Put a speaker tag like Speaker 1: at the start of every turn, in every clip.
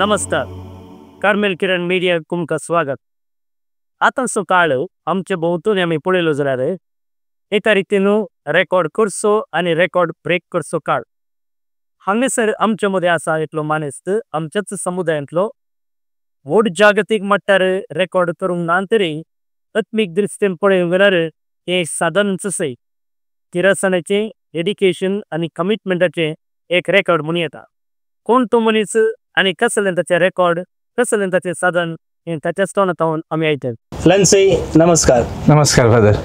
Speaker 1: नमस्कार. कार्मेल किरण मीडिया तुमका स्वागत. आतांचो काळ आमचे भोंवतणी आमी पळयलो जाल्यार एका रितीन रेकॉर्ड करचो आनी रेकॉर्ड ब्रेक करचो काळ. हांगासर आमचे मदें आसा इतलो मानेस्त आमच्याच समुदायांतलो व्हड जागतीक मट्टार रेकॉर्ड करूंक ना तरी आत्मीक दृश्टीन पळोवंक गेल्यार हें साधनच सै किरासनाचें डेडिकेशन आनी कमिटमेंटाचें एक रेकॉर्ड म्हणून येता. कोण तो मनीस आनी कसलें ताचें रेकॉर्ड, कसलें ताचें साधन हें ताच्याच तोंडांतल्यान आमी आयकतात. लन्सी नमस्कार.
Speaker 2: नमस्कार फादर.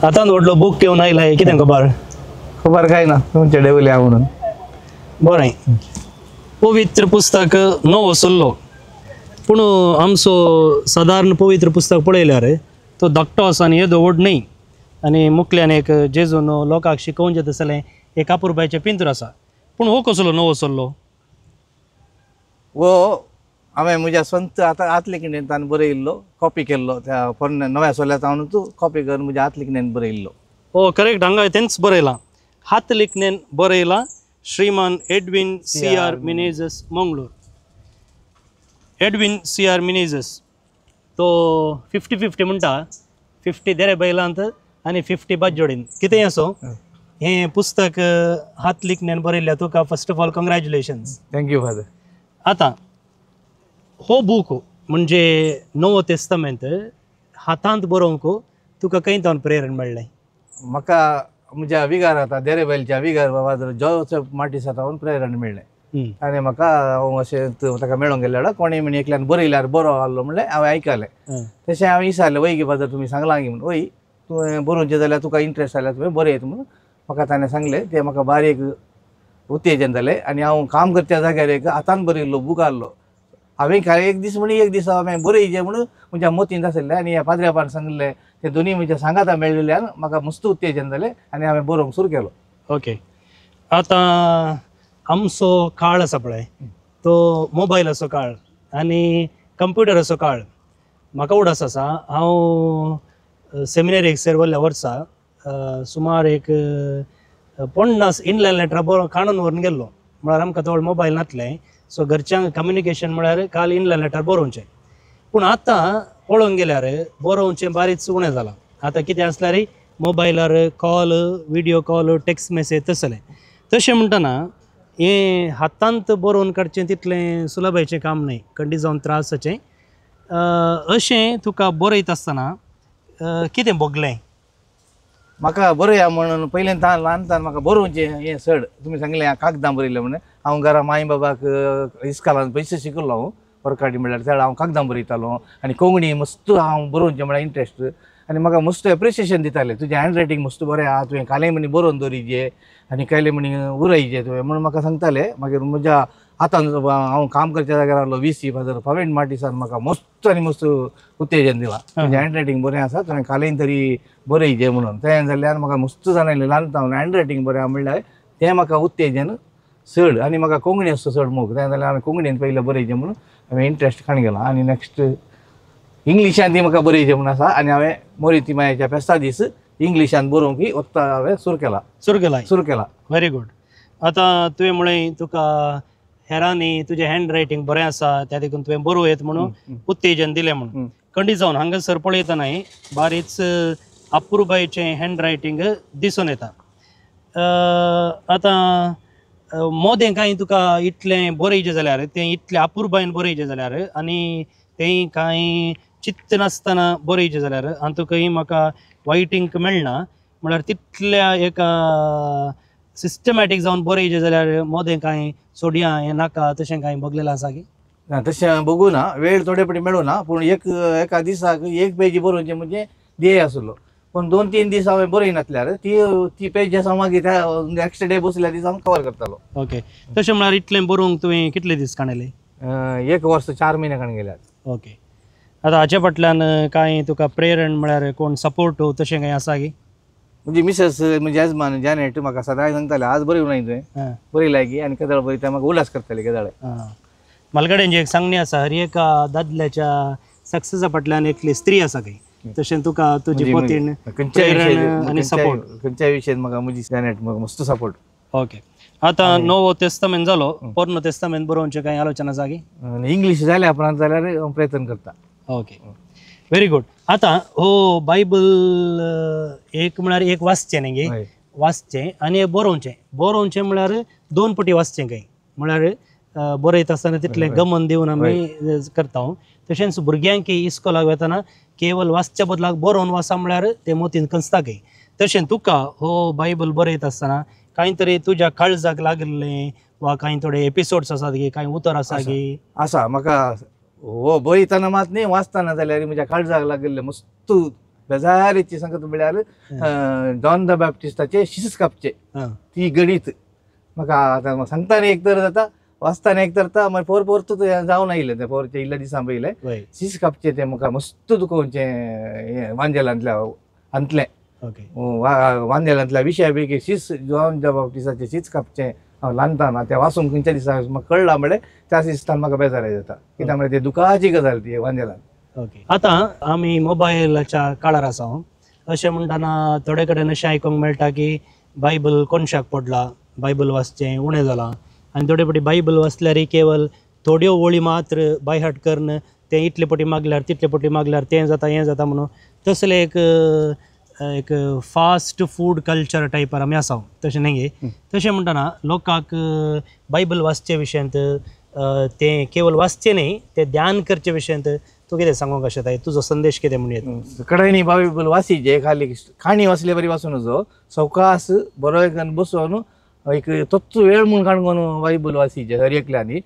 Speaker 1: आता व्हडलो बूक घेवन आयलाय, कितें खबर?
Speaker 2: खबर काय ना, तुमचे डेवले हा म्हणून.
Speaker 1: बरें. पवित्र पुस्तक नवो सल्लो, पूण आमचो सादारण पवित्र पुस्तक पळयल्यार तो धाकटो आसा आनी येदो व्हड न्ही, आनी मुखल्यान एक जेजून लोकांक शिकोवंक तसलें एक अपुरबायचें पिंजर आसा. पूण हो कसलो नवो सल्लो?
Speaker 2: वो हांवें म्हज्या स्वंत आतां आतलिखिणेंतल्यान बरयल्लो, कॉपी केल्लो. त्या पोरण्या नव्या सोल्यात हांव तूं कॉपी करून म्हज्या आतलिखिणेंत बरयल्लो.
Speaker 1: हो करेक्ट, हांगा तेंच बरयलां. हात लिखनेन बरयलां श्रीमान Edwin C.R. Menezes Mangalore. Edwin C.R. Menezes तो 50-50 म्हणटा, 50 देरे बैलांत आनी 50 बाजोडीन. कितेंय आसो, हें पुस्तक हात लिखनेन बरयल्या तुका first of all congratulations.
Speaker 2: Thank you father.
Speaker 1: आतां हो बूक म्हणजे नवो टेस्टमेंट हातांत बरोवंक तुका खंयच्यान प्रेरण मेळ्ळें?
Speaker 2: म्हाका म्हज्या विगार आतां देरेबैलच्या विगार फादर जोसेफ मार्टिसा सावन प्रेरण मेळ्ळें. आनी म्हाका हांव अशें ताका मेळोंक गेले कोणें म्हण एकल्यान बरयल्यार बरो आहलो म्हणलें हांवें आयकलें. तशें हांवें विचारलें, वय गे फादर तुमी सांगलां गी म्हणून. वय तुवें बरोवचें जाल्यार तुका इंट्रस्ट जाल्यार तुवें बरयत म्हणून म्हाका ताणें सांगलें. तें म्हाका बारीक उत्तेजन जालें आनी हांव काम करच्या जाग्यार एक हातान बरयल्लो बूक आहलो. हांवें खरें एक दीस म्हणून एक दीस हांवें बरयचें म्हणून म्हज्या मतींत आसलें आनी ह्या पाद्र्यापान सांगलें. ते दोनी म्हज्या सांगाता मेळिल्ल्यान म्हाका मस्त उत्तेजन जालें आनी हांवें बरोवंक सुरू केलो.
Speaker 1: ओके. आतां आमचो काळ आसा पळय तो मोबायलाचो काळ आनी कंप्युटराचो काळ. म्हाका उडास आसा, हांव सेमिनारीक व्हरल्या वर्सा सुमार एक 50 इनलायन लेटरां बरो काडून व्हरून गेल्लो. म्हळ्यार आमकां तो मोबायल नासलें, सो घरच्यांक कम्युनिकेशन म्हळ्यार काल इनलायन लेटर बरोवचें. पूण आतां पळोवंक गेल्यार बरोवचें बारीच उणें जालां. आतां कितें आसल्यार मोबायलार call, video call, text message तसलें. तशें म्हणटना हें हातांत बरोवन काडचें तितलें सुलभाचें काम न्हय, खंडी जावन त्रासाचें. अशें तुका बरयता आसतना कितें भोगलें?
Speaker 2: म्हाका बरया म्हणून पयलें ल्हानतान म्हाका बरोवचें हें चड. तुमी सांगलें कागदां बरयलें म्हणून. हांव घरा माय बाबाक इस्कालान पयशे शिकलो हांव वर्काटी म्हणल्यार, त्या हांव कागदां बरयतालो आनी कोंकणी मस्त हांव बरोवचें म्हळ्यार इंट्रस्ट. आनी म्हाका मस्त एप्रिसिएशन दितालें, तुजें हँड रायटींग मस्त बरें आहा, तुवें काले म्हणी बरोवन दवरिचें आनी कायले म्हणी उरयचें तुवें म्हणून म्हाका सांगतालें. मागीर म्हज्या हातान हांव काम करच्या जाग्यार आहलो VC फादर फावेंट मार्टिसान म्हाका मस्त आनी मस्त उत्तेजन दिलां. तुजें हँड रायटींग बरें आसा, तुवें कालेन तरी बरयचें म्हणून. तें जाल्यार म्हाका मस्त जाणयलें. ल्हानतावन हँड रायटींग बरें आहा म्हणल्यार तें म्हाका उत्तेजन चड. आनी म्हाका कोंकणी असो चड मोग. तें जाल्यार हांवें कोंकणीन पयलें बरयचें म्हणून हांवें इंट्रस्ट खाण गेलो. आनी नेक्स्ट इंग्लिशान ती म्हाका बरयचें म्हणून आसा आनी हांवें मोरिती मायाच्या फेस्ता दीस इंग्लिशान बरोवंक वचता हांवें सुरू केला. Very good. आतां तुवें म्हळें तुका हेरांनी तुजें हँड रायटींग बरें आसा, त्या देखून तुवें बरोव येत म्हणून उत्तेजन दिलें म्हणून. खंडी जावन हांगासर पळयतना बारीच अपुरबायेचें हँड रायटींग दिसून येता. आतां मोदें कांय तुका इतलें बरयचें जाल्यार, तें इतलें अपुरबायेन बरयचें जाल्यार आनी तें कांय चित्त नासतना बरयचें जाल्यार आनी तुका म्हाका वायटींग मेळना म्हळ्यार तितल्या एका सिस्टमॅटीक जावन बरयचें जाल्यार मोदें कांय सोडया हें नाका तशें कांय भोगलेलें आसा की? ना, तशें बघूं ना, वेळ थोडे पटी मेळूं ना. पूण एका दिसाक एक पेजी बरोवचें म्हणजे ध्येय आसलो. पूण 2-3 दीस हांवें बरयनासल्यार ती पेज हांव मागीर त्या नॅक्स्ट डे बसल्या दीस हांव कवर करतालो.
Speaker 1: ओके. तशें म्हळ्यार इतलें बरोवंक तुवें कितले दीस काणयले?
Speaker 2: 1 वर्स 4 म्हयने काण गेल्यात.
Speaker 1: ओके. आतां हाचे फाटल्यान कांय तुका प्रेरण म्हळ्यार कोण सपोर्ट तशें कांय आसा की?
Speaker 2: म्हणजे मिसेस म्हणजे यजमान जॅनेट म्हाका सदांच सांगताले आज बरयू ना तुवें, बरयलाय की आनी केदाळ बरयता म्हाका उल्हास करताले केदाळे.
Speaker 1: म्हालगड्यांची एक सांगणी आसा, हर एका दादल्याच्या सक्सेसा फाटल्यान एकली स्त्री आसा खंय. तशें तुका तुजी पतीन प्रेरण आनी सपोर्ट
Speaker 2: खंयच्याय विशयान म्हाका म्हजी जॅनेट म्हाका मस्त सपोर्ट.
Speaker 1: ओके. आता नवो तेस्तमेंट जालो पोरनो तेस्तमेंट बरोवचे काही आलोचना जागी
Speaker 2: आणि इंग्लिश जाल्या आपण जाल्यार प्रयत्न करता.
Speaker 1: Okay very good. आता हो बायबल एक म्हळ्यार एक वाचचें न्ही
Speaker 2: हय.
Speaker 1: वाचचें आनी एक बरोवचें म्हळ्यार दोन पटी वाचचें काही म्हळ्यार बरयता आसतना तितलें गमन दिवन आमी करता. तशेंच भुरग्यांक इस्कॉलाक वतना केवळ वाचच्या बदलाक बरोवन वाचा म्हळ्यार ते मोतीन कंसता काही. तशें तुका हो बायबल बरयता आसतना कांय तरी तुज्या काळजाक लागलें वा कांय थोडे एपिसोड्स आसात गी कांय उतर आसा गी
Speaker 2: आसा. म्हाका हो बरयतना मात न्ही वाचतना जाल्यार म्हज्या काळजाक लागले मस्त बेजारीची संगत म्हळ्यार जॉन द बॅप्टिस्टाचे शीस कापचे ती गणीत म्हाका आतां सांगता न्ही एक तर जाता वाचताना एक तर जाता मागीर परतूच जावन आयलें ते परचे इल्ल्या दिसां पयलें शीस कापचे ते म्हाका मस्त दुखोवचें वांजेलांतल्या अंतलें वांजेलांतल्या विशया पैकी शीस जॉन द बॅप्टिस्टाचे शीस कापचे हांव ल्हानताना ते वाचून खंयच्या दिसा म्हाका कळ्ळां म्हणल्यार त्या दिसतान म्हाका बेजाराय जाता कित्याक म्हळ्यार ती दुखाची गजाल ती वांजेलांत.
Speaker 1: ओके. आतां आमी मोबायलाच्या काळार आसा अशें म्हणटाना थोडे कडेन अशें आयकूंक मेळटा की बायबल कोणशाक पडला बायबल वाचचें उणें जालां आनी थोडे फावटी बायबल वाचल्यार केवळ थोड्यो वळी मात्र बायहाट करून तें इतले पटी मागल्यार तितले पटी मागल्यार तें जाता म्हणून तसलें एक फास्ट फूड कल्चर टायपार आमी आसा तशें न्ही गे. तशें म्हणटाना लोकांक बायबल वाचचे विशयांत तें केवळ वाचचें न्ही तें ध्यान करचे विशयांत तूं कितें सांगूंक शकता तुजो संदेश कितें म्हणून येता.
Speaker 2: कडेनी बायबल वाचीचे खाली काणी वाचले बरी वाचून नजो सवकास बरो एक बसून एक तोच वेळ म्हूण काणकोन बायबल वाचीचे हर एकल्यांनी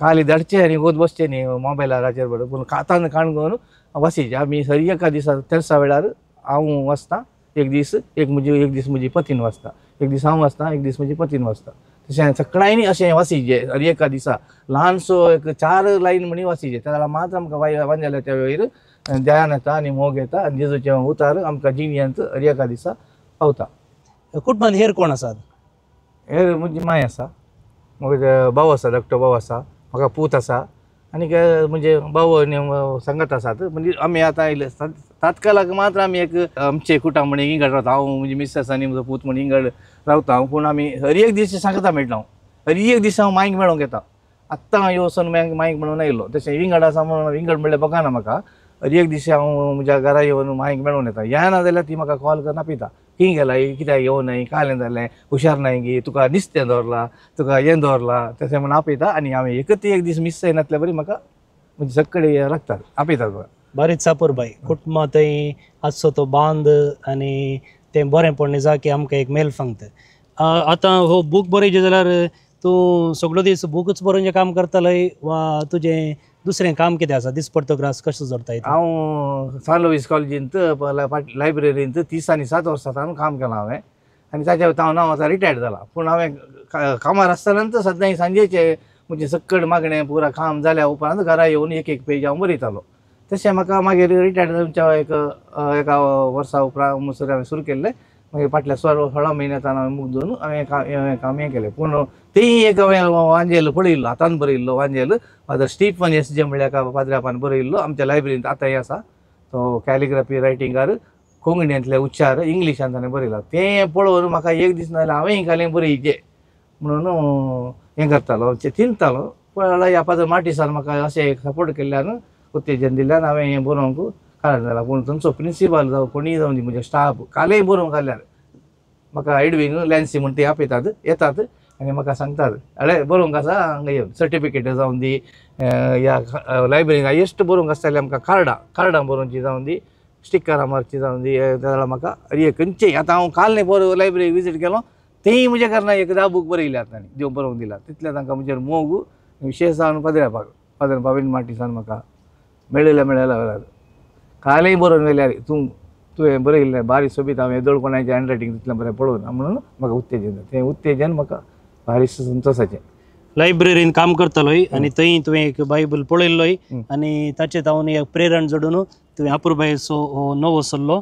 Speaker 2: खाली धाडचे आनी वत बसचे न्ही मोबायलाचेर बरोबर पूण खातान काणकोन वाचीचे. आमी हर एका दिसा तेर्सा वेळार हांव वाचता एक दीस म्हजी पतीन वाचता एक दीस हांव वाचता एक दीस म्हजी पतीन वाचता. तशें सकाळीं अशें वाचीचे हर एका दिसा ल्हानसो एक 4 लायन म्हणी वाचीचे त्या मात्र आमकां वांजेलाच्या वयर ध्यान येता आनी मोग येता आनी जेजूचे उतार आमकां जिणयांत हर एका दिसा पावता.
Speaker 1: कुटुंबांत हेर कोण आसात.
Speaker 2: हेर म्हजी माय आसा म्हजो भाव आसा धाकटो भाव आसा म्हाका पूत आसा आनी म्हणजे भाव आनी सांगात आसात. म्हणजे आमी आतां आयले तात्कालाक मात्र आमी एक आमचे कुटुंब म्हण इंगड रावता हांव म्हजी मिसेस आनी म्हजो पूत म्हण इंगड रावता पूण आमी हर एक दीस सांगता मेळटा हर एक दीस हांव मांयक मेळोंक येता. आत्तां हांव येवसून मांयक मेळून आयलो तशें विंगड आसा म्हणून विंगड म्हणल्यार बघाना म्हाका हर एक दीस हांव म्हज्या घरा येवन मांयक मेळून येता. येना जाल्यार ती म्हाका कॉल करून आपयता खंय गेला कित्याक येवं न्हय कालें जालें हुशार न्हय गी तुका नुस्तें दवरलां तुका हें दवरलां तशें म्हणून आपयता आनी हांवें एकच एक दीस मिस जायनातल्या बरी म्हाका म्हणजे सगळे लागतात आपयतात म्हाका.
Speaker 1: बरीच सापूरबाई कुटुंबां थंय आसचो तो बांद आनी तें बरेंपण जा की आमकां एक मेल सांगता. आतां हो बूक बरयचे जाल्यार तूं सगळो दीस बुकूच बरोवचें काम करतलय वा तुजें दुसरें काम कितें आसा दिसपडतो ग्रास कसो जोडटा.
Speaker 2: हांव सान लुईस कॉलेजींत लायब्ररींत 30 आनी 7 वर्सां काम केलां हांवें आनी ताच्या हांव आतां रिटायर्ड जाला पूण हांवें कामार आसतना सद्दां सांजेचे म्हणजे सक्कड मागणें पुरा काम जाल्या उपरांत घरा येवन एक पेज हांव बरयतालो. तशें म्हाका मागीर रिटायर्ड जावच्या एका वर्सा उपरांत म्हणसर हांवें सुरू केल्लें मागीर फाटल्या 16 म्हयन्यांत हांवें मूग दोवन हांवें काम हें केलें पूण तेंय एक हांवें वांजेल पळयल्लो हातान बरयल्लो वांजेल फादर स्टीफन एस जे म्हणल्यार एका पाद्र्यापान बरयल्लो आमच्या लायब्ररींत आतां हें आसा तो कॅलिग्राफी रायटिंगार कोंकणींतले उच्चार इंग्लिशांत ताणें बरयला तें पळोवन म्हाका एक दीस नाजाल्यार हांवेंय घालें बरयचें म्हणून हें करतालो चिंततालो पण ह्या फादर मार्टिसान म्हाका अशें सपोर्ट केल्ल्यान उत्तेजन दिल्ल्यान हांवें हें बरोवंक कारण जाला पूण तुमचो प्रिंसिपल जावं कोणीय जावं म्हजे स्टाफ कालय बरोवंक घाल्यार म्हाका एडवींग लॅन्सी म्हण ते आपयतात येतात आनी म्हाका सांगतात अरे बरोवंक आसा हांगा येवन सर्टिफिकेट जावन दी ह्या लायब्ररीन हायेस्ट बरोवंक आसता जाल्यार म्हाका कार्डां बरोवची जावन दी स्टिकरां मारची जावन दी जाल्यार म्हाका अरे खंयचेय आतां हांव काल न्ही बरो लायब्ररी विजीट केलो तेंय म्हज्या कारणान एक 10 बूक बरयल्यात तांणी देव बरोवंक दिला तितले तांकां म्हजेर मोग विशेश जावन पाद्र्यापाक फादर भावेन मार्टिसान म्हाका मेळयल्या कालय बरोवन व्हेल्यार तुवें बरयल्लें बारी सोबीत हांवें येदोळ कोणाचें हँडरायटींग तितलें बरें पळोवन म्हणून म्हाका उत्तेजन तें उत्तेजन म्हाका भारी संतोशाचें.
Speaker 1: लायब्ररीन काम करतालोय आनी थंय तुवें एक बायबल पळयल्लोय आनी ताचे तावन एक प्रेरण जोडून तुवें आपुरबायेचो हो नवो सल्लो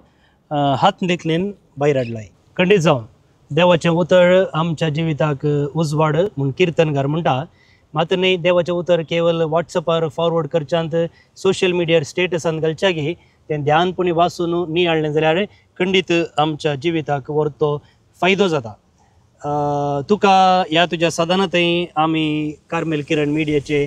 Speaker 1: हात देखलेन भायर हाडलाय. खंडीत जावन देवाचें उतर आमच्या जिविताक उजवाड म्हूण किर्तनकार म्हणटा मात्र न्ही देवाचें उतर केवळ वॉट्सॅपार फॉरवर्ड करच्यांत सोशल मिडियार स्टेटसान घालच्या गी तें ध्यानपणी वाचून न्ही हाडलें जाल्यार खंडीत आमच्या जिविताक व्हरतो फायदो जाता. तुका ह्या तुज्या सदनातय आमी कार्मेल किरण मिडियाचे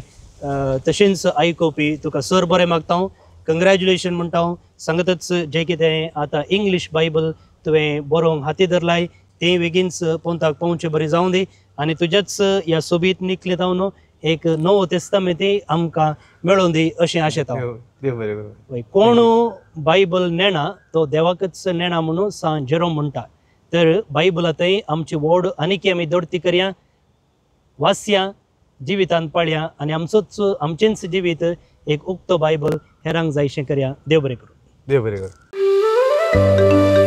Speaker 1: तशेंच आयकोवपी तुका सर बरें मागता, कंग्रॅच्युलेशन म्हणटा. सांगतच जें कितें आतां इंग्लीश बायबल तुवें बरोवंक हाती धरलाय तें बेगीनच पोंताक पावचें बरें जावं दी. आनी तुज्याच ह्या सोबीत निकले जावन एक नवो तेस्तामेंतय आमकां मेळोवन दी अशें आशेता.
Speaker 2: देव बरें करूं.
Speaker 1: कोण बायबल नेणा तो देवाकच नेणा म्हणून सान जेरोम म्हणटा. तर बायबलांतय आमची वोड आनीक आमी दडती करया, वाचया, जिवितांत पाळया आनी आमचेंच जिवीत एक उक्तो बायबल हेरांक जायशें करया. देव बरें करूं.
Speaker 2: देव बरें करूं.